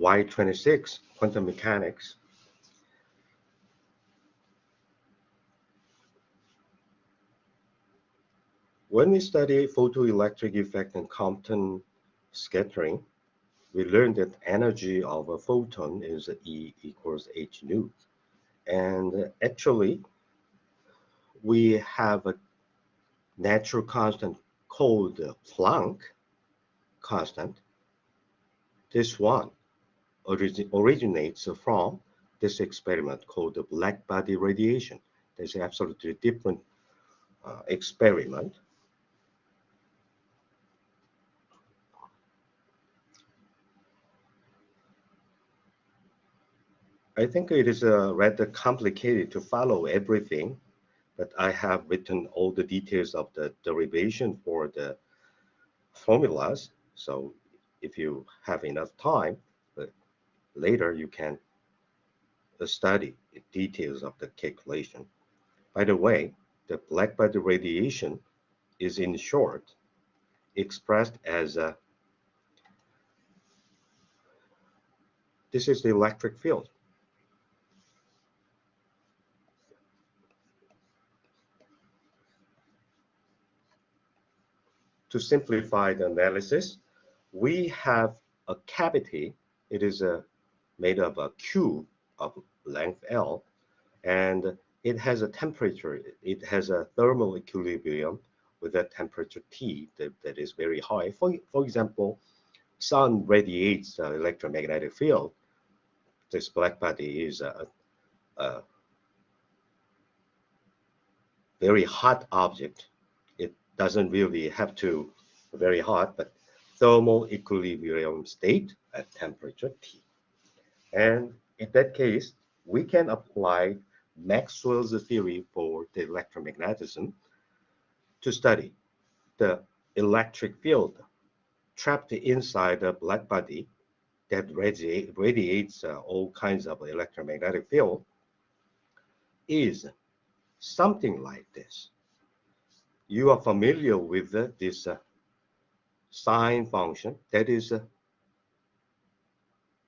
Y26 quantum mechanics. When we study photoelectric effect and Compton scattering, we learned that energy of a photon is E equals h nu. And actually, we have a natural constant called Planck constant. This one originates from this experiment called the black body radiation. There's an absolutely different experiment. I think it is rather complicated to follow everything, but I have written all the details of the derivation for the formulas. So if you have enough time, later you can study the details of the calculation. By the way, the blackbody radiation is in short expressed as this is the electric field. To simplify the analysis, we have a cavity. It is made of a cube of length L, and it has a temperature. It has a thermal equilibrium with a temperature T that is very high. For example, sun radiates electromagnetic field. This black body is a very hot object. It doesn't really have to be very hot, but thermal equilibrium state at temperature T. And in that case, we can apply Maxwell's theory for the electromagnetism to study the electric field trapped inside a black body that radiates all kinds of electromagnetic field is something like this. You are familiar with this sine function, that is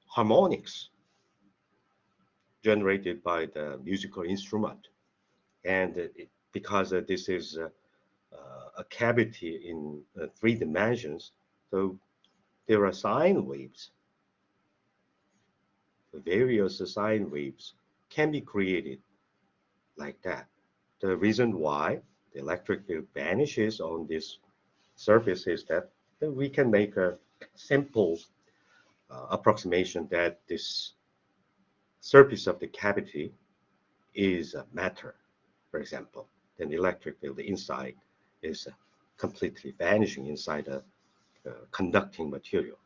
harmonics generated by the musical instrument. And because this is a cavity in 3 dimensions, so there are sine waves. Various sine waves can be created like that. The reason why the electric field vanishes on this surface is that we can make a simple approximation that this surface of the cavity is matter, for example. Then the electric field inside is completely vanishing inside a conducting material.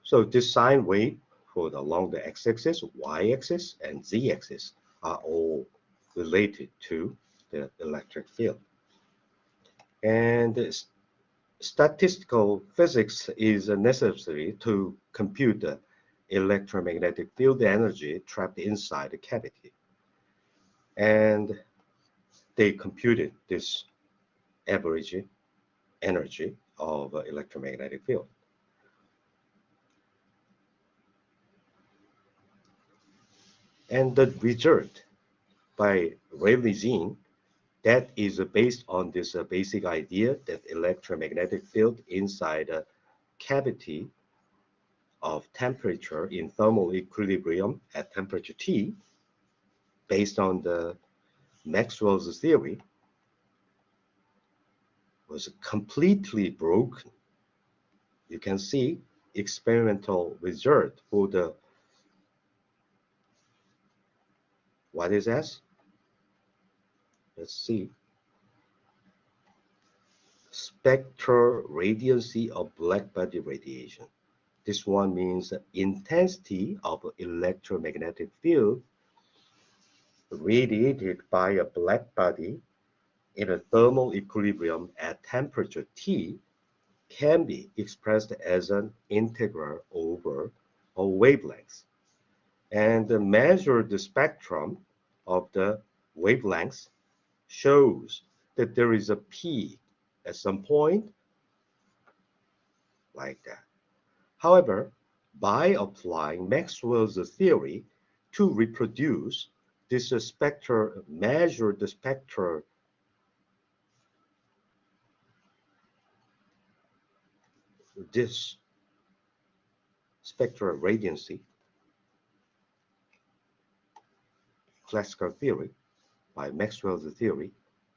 So this sine wave for along the x-axis, y-axis, and z-axis are all related to the electric field. And statistical physics is necessary to compute the electromagnetic field energy trapped inside the cavity. And they computed this average energy of electromagnetic field. And the result by Rayleigh that is based on this basic idea that electromagnetic field inside a cavity of temperature in thermal equilibrium at temperature T, based on the Maxwell's theory, was completely broken. You can see experimental result for the, what is S? Let's see. Spectral radiancy of blackbody radiation. This one means the intensity of electromagnetic field radiated by a black body in a thermal equilibrium at temperature T can be expressed as an integral over a wavelength. And measure the spectrum of the wavelengths shows that there is a peak at some point like that. However, by applying Maxwell's theory to reproduce this spectral, measure the spectral this spectral radiancy classical theory by Maxwell's theory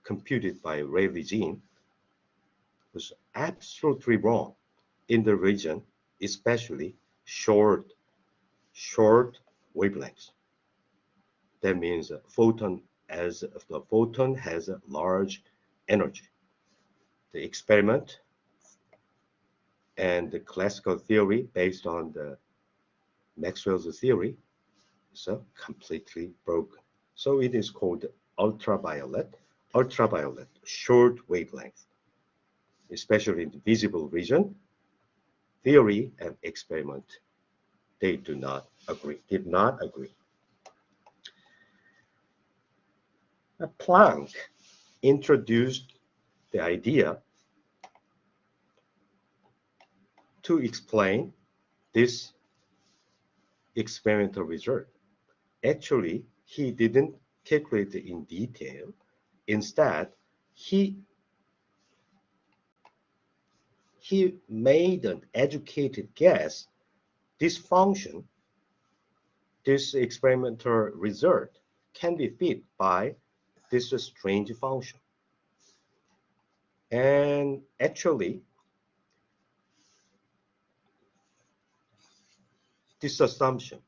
computed by Rayleigh-Jean was absolutely wrong in the region, especially short wavelengths. That means a photon as the photon has a large energy. The experiment and the classical theory based on the Maxwell's theory is completely broken. So it is called ultraviolet short wavelength, especially in the visible region. Theory and experiment, they did not agree. Planck introduced the idea to explain this experimental result. Actually, he didn't calculate it in detail. Instead, he made an educated guess. This function, this experimental result, can be fit by this strange function. And actually, this assumption,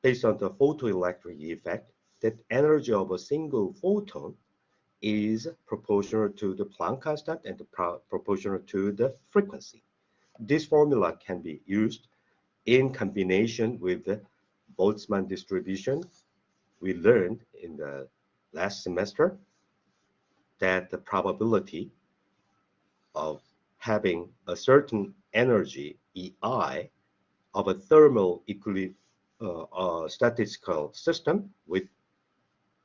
based on the photoelectric effect, that energy of a single photon is proportional to the Planck constant and proportional to the frequency. This formula can be used in combination with the Boltzmann distribution. We learned in the last semester that the probability of having a certain energy EI of a thermal statistical system with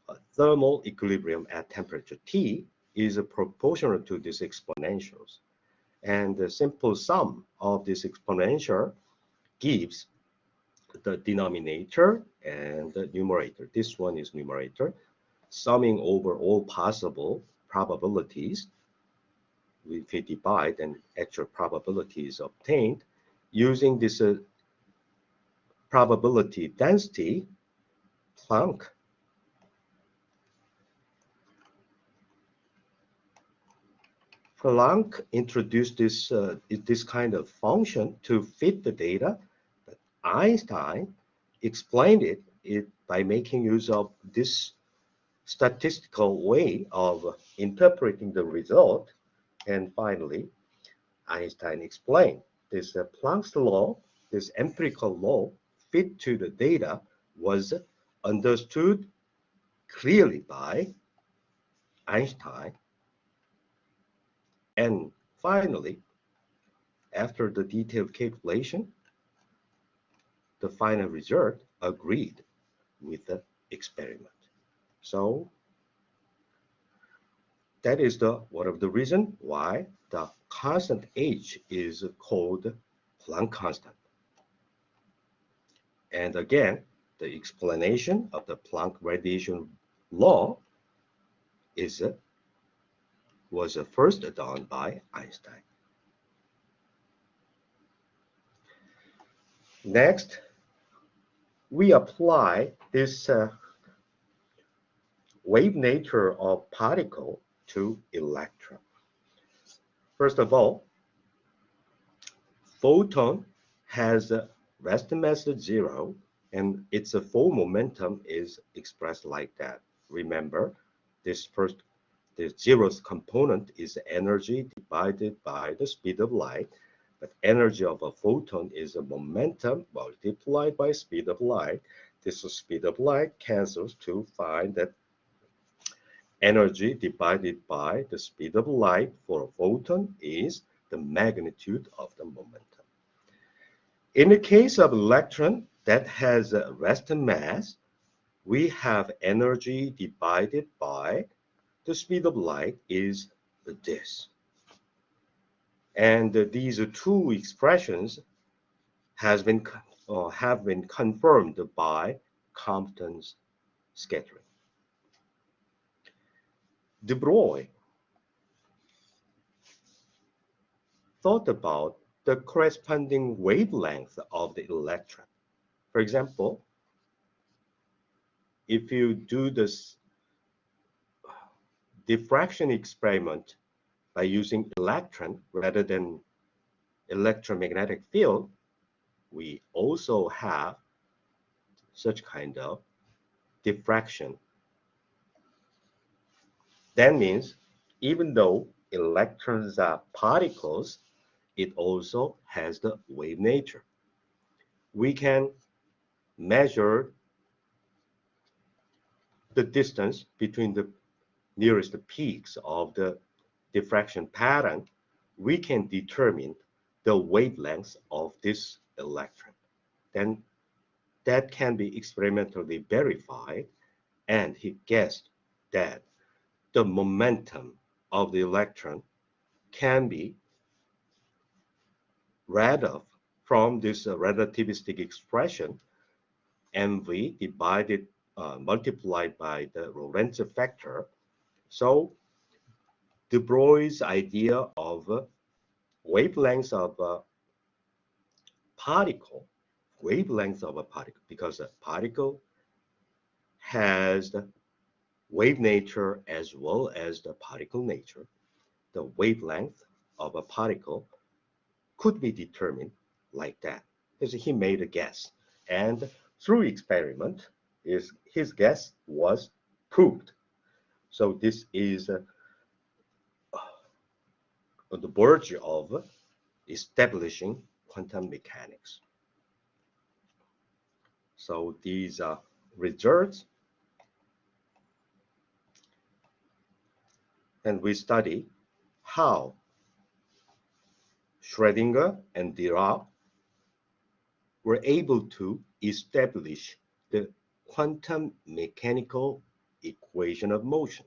a thermal equilibrium at temperature T is proportional to these exponentials. And the simple sum of this exponential gives the denominator and the numerator. This one is numerator. Summing over all possible probabilities, if we divide, and actual probability is obtained using this probability density. Planck introduced this kind of function to fit the data, but Einstein explained it by making use of this statistical way of interpreting the result. And finally, Einstein explained this Planck's law, this empirical law, fit to the data was understood clearly by Einstein. And finally, after the detailed calculation, the final result agreed with the experiment. So that is one of the reasons why the constant H is called Planck constant. And again, the explanation of the Planck radiation law was first done by Einstein. Next, we apply this wave nature of particle to electron. First of all, photon has a rest mass 0, and its full momentum is expressed like that. Remember, the zeroth component is energy divided by the speed of light, but energy of a photon is a momentum multiplied by speed of light. This speed of light cancels to find that energy divided by the speed of light for a photon is the magnitude of the momentum. In the case of electron that has a rest mass, we have energy divided by the speed of light is this. And these two expressions have been confirmed by Compton's scattering. De Broglie thought about the corresponding wavelength of the electron. For example, if you do this diffraction experiment by using electron rather than electromagnetic field, we also have such kind of diffraction. That means even though electrons are particles, it also has the wave nature. We can measure the distance between the nearest peaks of the diffraction pattern. We can determine the wavelength of this electron. Then that can be experimentally verified, and he guessed that the momentum of the electron can be read off from this relativistic expression, mv divided multiplied by the Lorentz factor. So de Broglie's idea of wavelength of a particle, because a particle has the wave nature as well as the particle nature. The wavelength of a particle could be determined like that. Because he made a guess, and through experiment, his guess was proved. So this is the verge of establishing quantum mechanics. So these are results, and we study how Schrödinger and Dirac were able to establish the quantum mechanical equation of motion.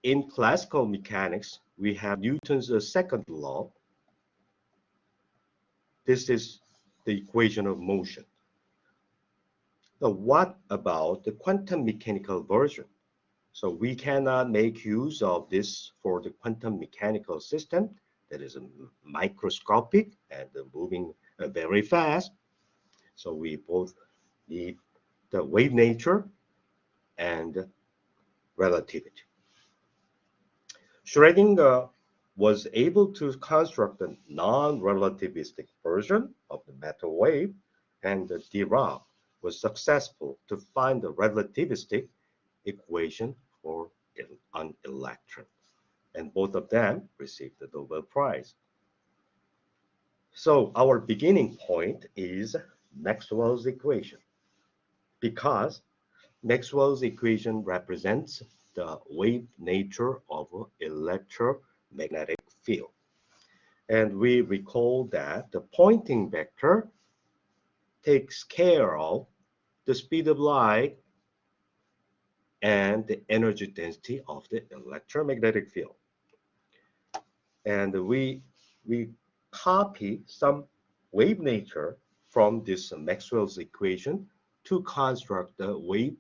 In classical mechanics, we have Newton's second law. This is the equation of motion. Now, what about the quantum mechanical version? So we cannot make use of this for the quantum mechanical system that is microscopic and moving very fast. So we both need the wave nature and relativity. Schrödinger was able to construct a non-relativistic version of the matter wave, and Dirac was successful to find the relativistic equation for an electron. And both of them received the Nobel Prize. So our beginning point is Maxwell's equation, because Maxwell's equation represents the wave nature of an electromagnetic field. And we recall that the Poynting vector takes care of the speed of light and the energy density of the electromagnetic field. And we copy some wave nature from this Maxwell's equation to construct the wave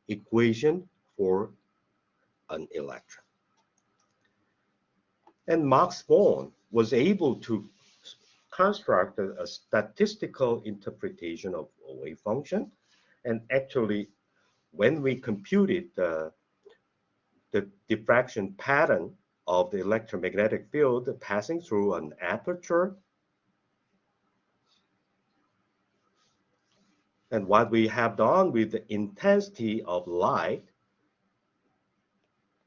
equation for an electron. And Max Born was able to construct a statistical interpretation of a wave function. And actually, when we computed the diffraction pattern of the electromagnetic field passing through an aperture, and what we have done with the intensity of light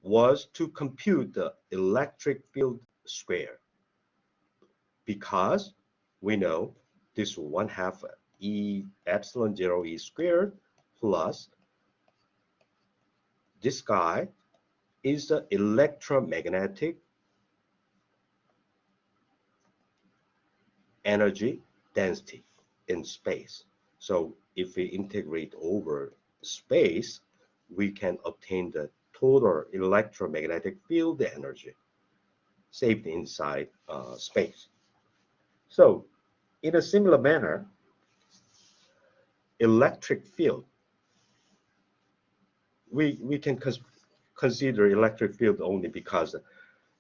was to compute the electric field square, because we know this 1/2 E epsilon 0 E squared plus this guy is the electromagnetic energy density in space. So if we integrate over space, we can obtain the total electromagnetic field energy saved inside space. So In a similar manner, electric field, we can consider electric field only because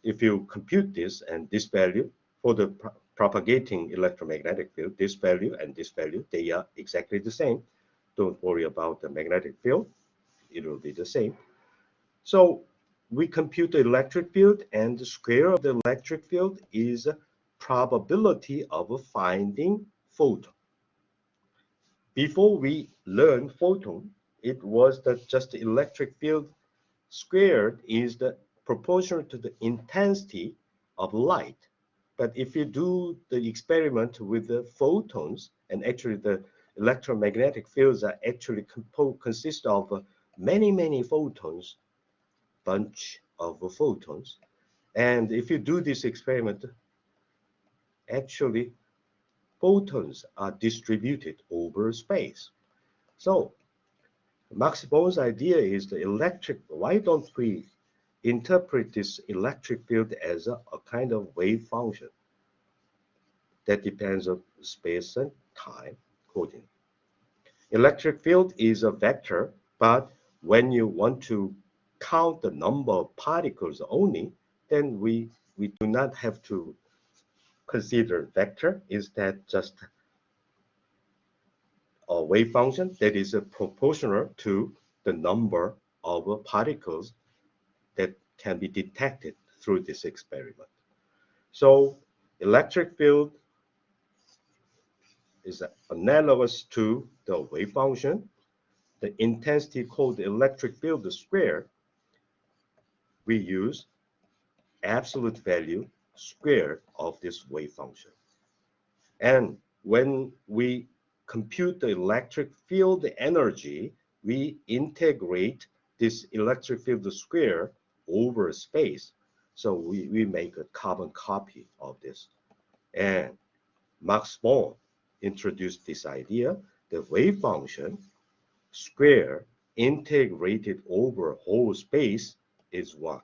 if you compute this and this value for the propagating electromagnetic field, this value and this value, they are exactly the same. Don't worry about the magnetic field. It will be the same. So we compute the electric field, and the square of the electric field is probability of finding photon. Before we learned photon, it was that just the electric field squared is the proportional to the intensity of light. But if you do the experiment with the photons, and actually the electromagnetic fields are actually consist of many photons, bunch of photons. And if you do this experiment, actually photons are distributed over space. So Max Born's idea is the electric, why don't we interpret this electric field as a kind of wave function that depends on space and time coordinate. Electric field is a vector, but when you want to count the number of particles only, then we do not have to consider vector. Instead, just a wave function that is proportional to the number of particles that can be detected through this experiment. So electric field is analogous to the wave function. The intensity called the electric field square, we use absolute value square of this wave function. And when we compute the electric field energy, we integrate this electric field square over space. So we make a carbon copy of this. And Max Born introduced this idea, the wave function square integrated over whole space is 1.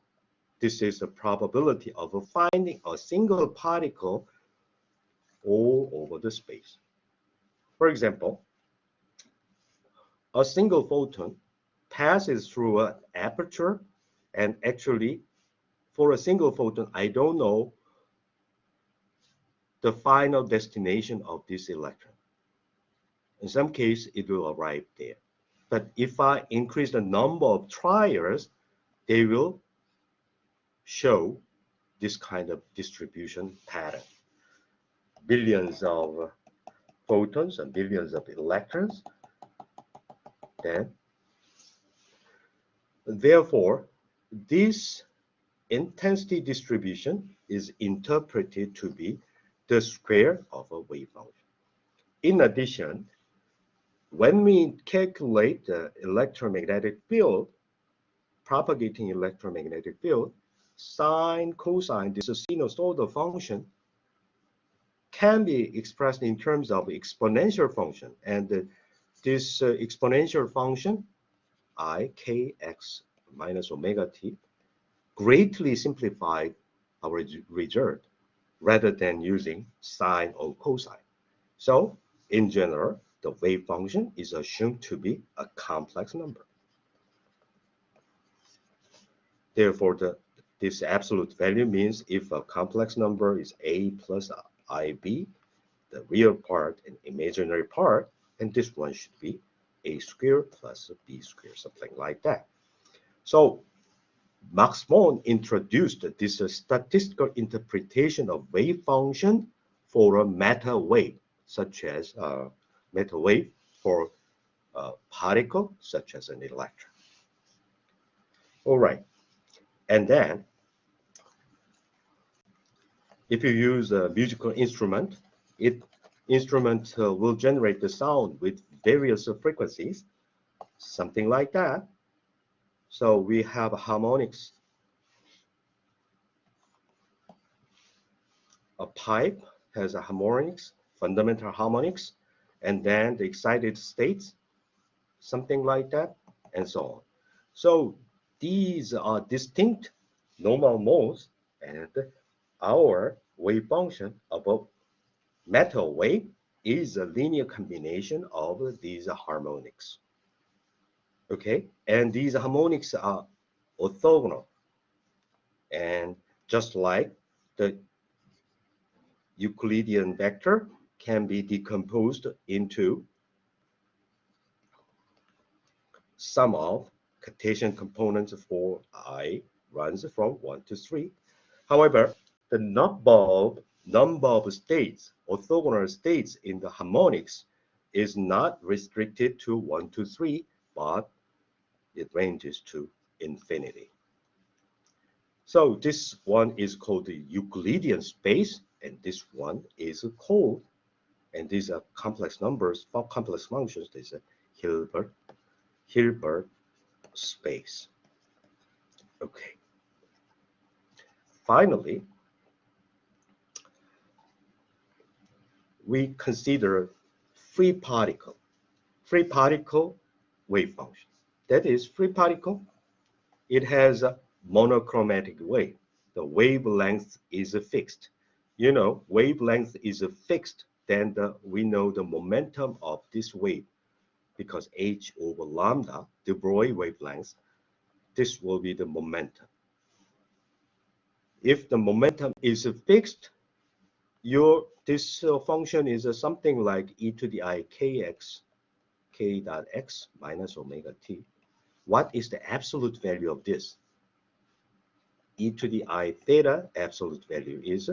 This is the probability of finding a single particle all over the space. For example, a single photon passes through an aperture, and actually for a single photon, I don't know the final destination of this electron. In some case, it will arrive there. But if I increase the number of trials, they will show this kind of distribution pattern. Billions of photons and billions of electrons. Then, therefore, this intensity distribution is interpreted to be the square of a wave function. In addition, when we calculate the electromagnetic field, propagating electromagnetic field, sine, cosine, this sinusoidal function can be expressed in terms of exponential function. And this exponential function, I, kx minus omega t, greatly simplified our result rather than using sine or cosine. So in general, the wave function is assumed to be a complex number. Therefore, this absolute value means if a complex number is a plus ib, the real part and imaginary part, and this one should be a squared plus b squared, something like that. So Max Born introduced this statistical interpretation of wave function for a matter wave, such as matter wave for a particle, such as an electron. All right, and then if you use a musical instrument, instrument will generate the sound with various frequencies, something like that. So we have harmonics. A pipe has a harmonics, fundamental harmonics, and then the excited states, something like that, and so on. So these are distinct normal modes, and our wave function above Metal wave is a linear combination of these harmonics. Okay, and these harmonics are orthogonal, and just like the Euclidean vector can be decomposed into sum of Cartesian components for I runs from 1 to 3. However, the number of states, orthogonal states in the harmonics is not restricted to 1 to 3, but it ranges to infinity. So this one is called the Euclidean space, and this one is called, and these are complex numbers, for complex functions, this is Hilbert space. Okay. Finally, we consider free particle wave function. That is, free particle, it has a monochromatic wave. The wavelength is fixed. You know, wavelength is fixed, then we know the momentum of this wave, because h over lambda, de Broglie wavelength, this will be the momentum. If the momentum is fixed, this function is something like e to the I kx, k dot x minus omega t. What is the absolute value of this? E to the I theta absolute value is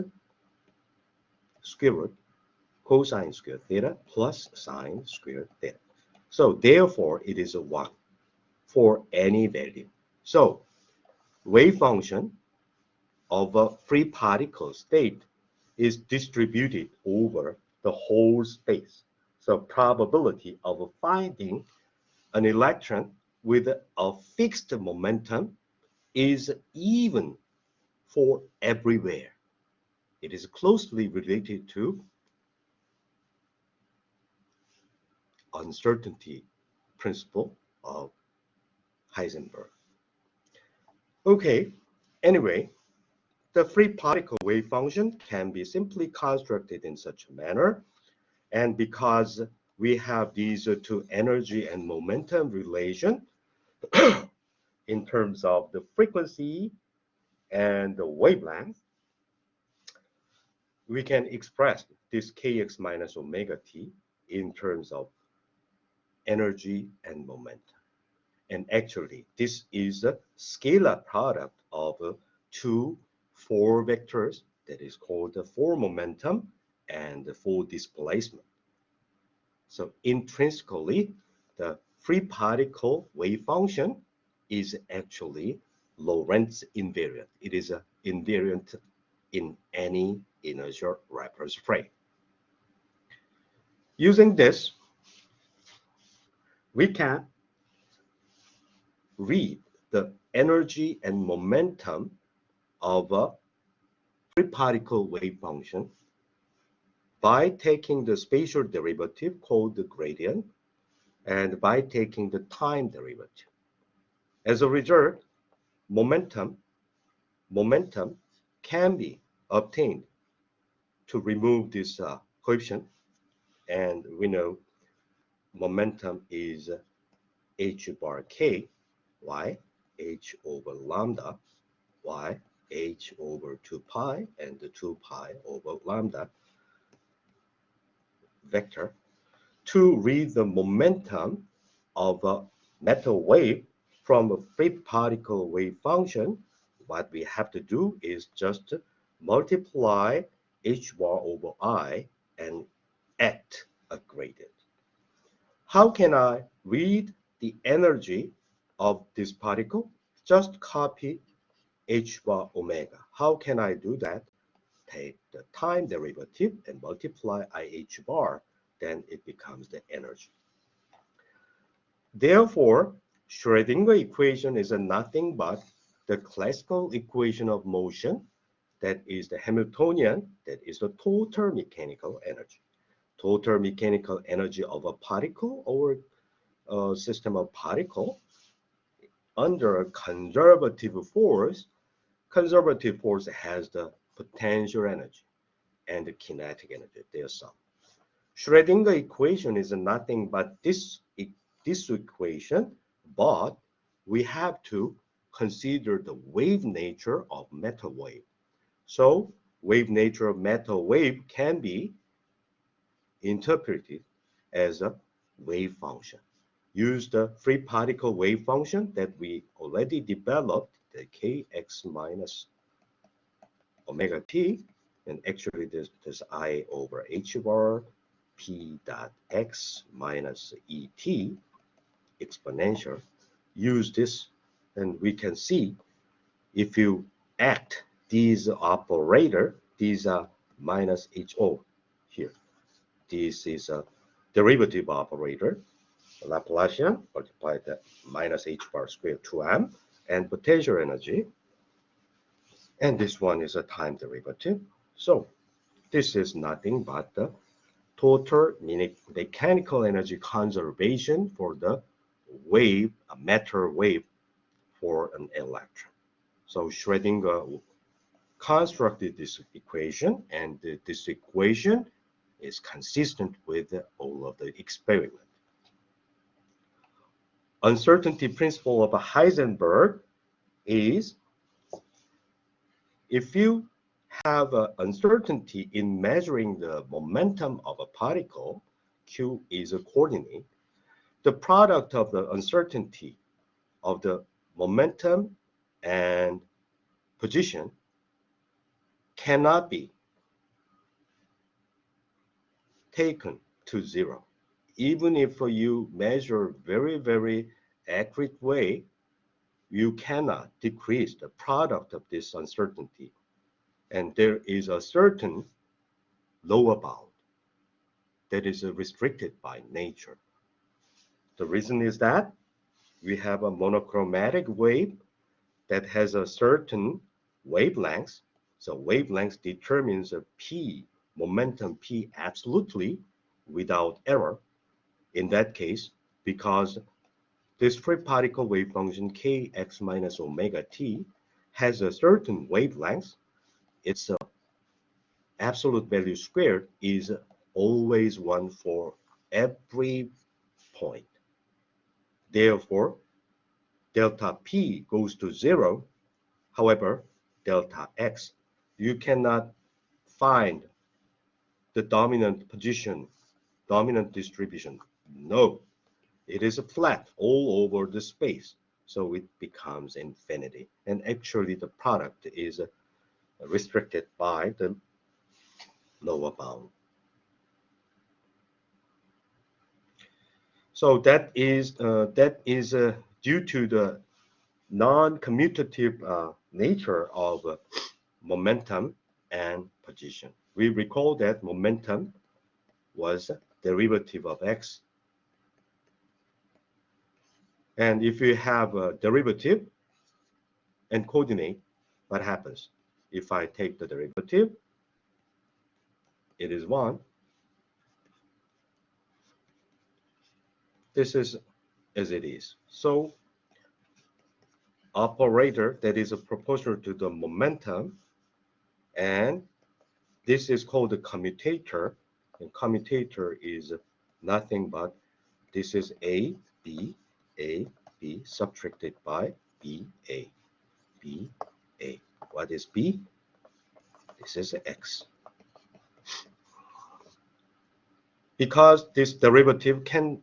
square root cosine square theta plus sine square theta. So therefore, it is a 1 for any value. So wave function of a free particle state is distributed over the whole space. So probability of finding an electron with a fixed momentum is even for everywhere. It is closely related to uncertainty principle of Heisenberg. Okay, anyway, the free particle wave function can be simply constructed in such a manner, and because we have these two energy and momentum relation in terms of the frequency and the wavelength, we can express this kx minus omega t in terms of energy and momentum. And actually, this is a scalar product of two four vectors that is called the four momentum and the four displacement. So intrinsically, the free particle wave function is actually Lorentz invariant. It is invariant in any inertial reference frame. Using this, we can read the energy and momentum of a free particle wave function by taking the spatial derivative called the gradient and by taking the time derivative. As a result, momentum can be obtained to remove this coefficient, and we know momentum is h bar k, y, h over lambda, y, h over 2 pi, and the 2 pi over lambda vector. To read the momentum of a metal wave from a free particle wave function, what we have to do is just multiply h bar over I and add a gradient. How can I read the energy of this particle? Just copy h bar omega. How can I do that? Take the time derivative and multiply IH bar, then it becomes the energy. Therefore, Schrödinger equation is nothing but the classical equation of motion, that is the Hamiltonian, that is the total mechanical energy. Total mechanical energy of a particle or a system of particle under a conservative force has the potential energy. and the kinetic energy, their sum. Schrödinger equation is nothing but this equation, but we have to consider the wave nature of matter wave. So wave nature of matter wave can be interpreted as a wave function. Use the free particle wave function that we already developed, the kx minus omega t, and actually this I over h bar p dot x minus et exponential. Use this, and we can see if you act these operator, these are minus ho here. This is a derivative operator, Laplacian multiplied the minus h bar squared 2m, and potential energy. And this one is a time derivative. So this is nothing but the total mechanical energy conservation for the wave, a matter wave for an electron. So Schrödinger constructed this equation, and this equation is consistent with all of the experiment. Uncertainty principle of Heisenberg is if you have an uncertainty in measuring the momentum of a particle, Q is a coordinate, the product of the uncertainty of the momentum and position cannot be taken to zero. Even if you measure very accurate way, you cannot decrease the product of this uncertainty. And there is a certain lower bound that is restricted by nature. The reason is that we have a monochromatic wave that has a certain wavelength. So wavelength determines a p, momentum p absolutely without error. In that case, because this free particle wave function kx minus omega t has a certain wavelength, its absolute value squared is always 1 for every point. Therefore, delta p goes to 0. However, delta x, you cannot find the dominant position, dominant distribution. No, it is flat all over the space. So it becomes infinity. And actually the product is restricted by the lower bound. So that is due to the non-commutative nature of momentum and position. We recall that momentum was derivative of x. And if you have a derivative and coordinate, what happens? If I take the derivative, it is 1. This is as it is. So operator that is proportional to the momentum, and this is called the commutator, and commutator is nothing but this is A, B, subtracted by B, A. What is B? This is X. Because this derivative can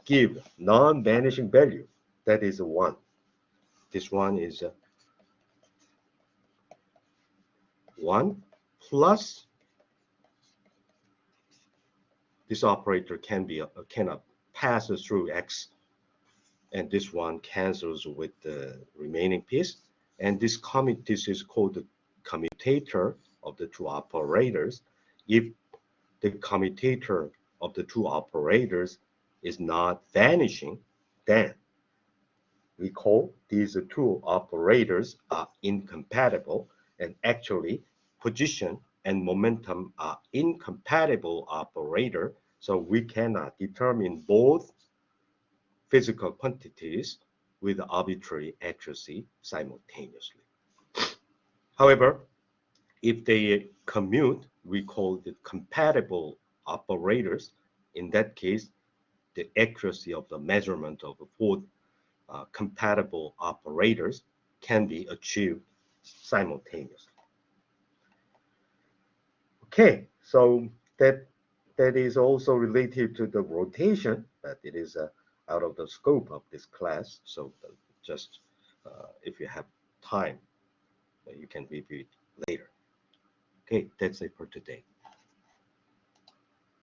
give non-vanishing value, that is 1. This one is 1 plus this operator cannot pass through X, and this one cancels with the remaining piece. And this is called the commutator of the two operators. If the commutator of the two operators is not vanishing, then we call these two operators are incompatible, and actually position and momentum are incompatible operator, so we cannot determine both physical quantities with arbitrary accuracy simultaneously. However, if they commute, we call it compatible operators. In that case, the accuracy of the measurement of the four compatible operators can be achieved simultaneously. Okay, so that that is also related to the rotation, but it is out of the scope of this class. So just if you have time, you can review it later. Okay, that's it for today.